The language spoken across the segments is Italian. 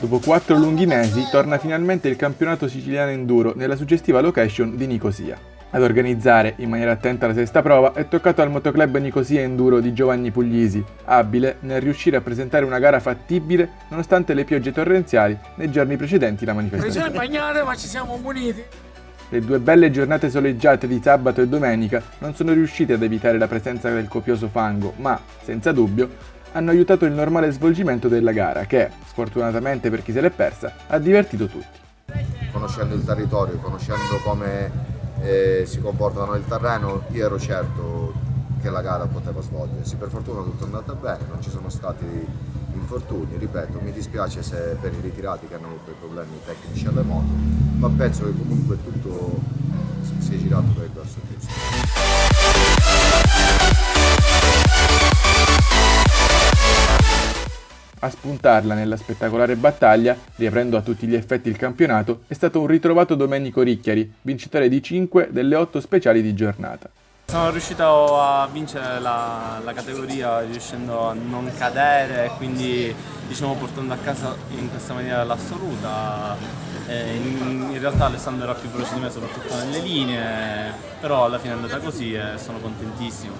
Dopo 4 lunghi mesi torna finalmente il campionato siciliano enduro nella suggestiva location di Nicosia. Ad organizzare in maniera attenta la sesta prova è toccato al motoclub Nicosia Enduro di Giovanni Puglisi, abile nel riuscire a presentare una gara fattibile nonostante le piogge torrenziali nei giorni precedenti la manifestazione. Bagnate, ma ci siamo muniti. Le 2 belle giornate soleggiate di sabato e domenica non sono riuscite ad evitare la presenza del copioso fango, ma, senza dubbio, hanno aiutato il normale svolgimento della gara che, sfortunatamente per chi se l'è persa, ha divertito tutti. Conoscendo il territorio, conoscendo come si comportano nel terreno, io ero certo che la gara poteva svolgersi. Per fortuna tutto è andato bene, non ci sono stati infortuni, ripeto, mi dispiace se per i ritirati che hanno avuto i problemi tecnici alle moto, ma penso che comunque tutto si è girato per il verso giusto. A spuntarla nella spettacolare battaglia, riaprendo a tutti gli effetti il campionato, è stato un ritrovato Domenico Ricchiari, vincitore di 5 delle 8 speciali di giornata. Sono riuscito a vincere la categoria riuscendo a non cadere e quindi portando a casa in questa maniera l'assoluta. In realtà Alessandro era più veloce di me soprattutto nelle linee, però alla fine è andata così e sono contentissimo.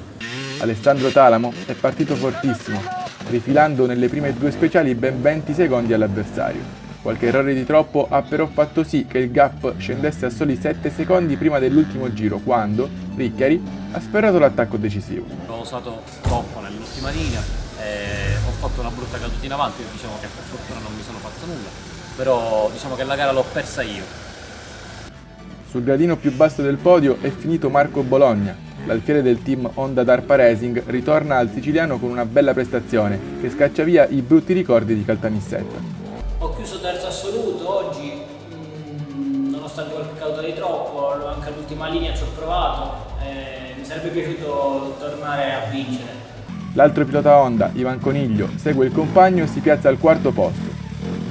Alessandro Talamo è partito fortissimo, rifilando nelle prime 2 speciali ben 20 secondi all'avversario. Qualche errore di troppo ha però fatto sì che il gap scendesse a soli 7 secondi prima dell'ultimo giro, quando Ricchiari ha sferrato l'attacco decisivo. Ho usato troppo nell'ultima linea, ho fatto una brutta caduta in avanti, diciamo che per fortuna non mi sono fatto nulla, però diciamo che la gara l'ho persa io. Sul gradino più basso del podio è finito Marco Bologna. L'alfiere del team Honda Darpa Racing ritorna al siciliano con una bella prestazione che scaccia via i brutti ricordi di Caltanissetta. Ho chiuso terzo assoluto oggi, nonostante qualche caduta di troppo, anche all'ultima linea ci ho provato, mi sarebbe piaciuto tornare a vincere. L'altro pilota Honda, Ivan Coniglio, segue il compagno e si piazza al 4° posto.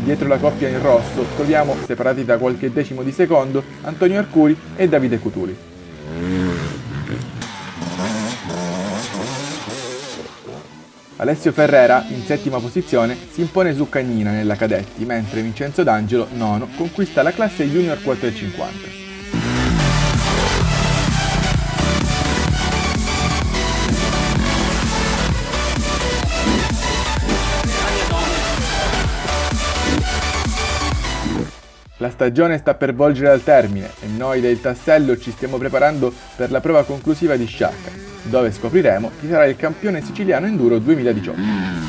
Dietro la coppia in rosso troviamo, separati da qualche decimo di secondo, Antonio Arcuri e Davide Cutuli. Alessio Ferrera, in 7ª posizione, si impone su Cagnina nella cadetti, mentre Vincenzo D'Angelo, 9º, conquista la classe Junior 450. La stagione sta per volgere al termine e noi del Tassello ci stiamo preparando per la prova conclusiva di Sciacca, dove scopriremo chi sarà il campione siciliano enduro 2018.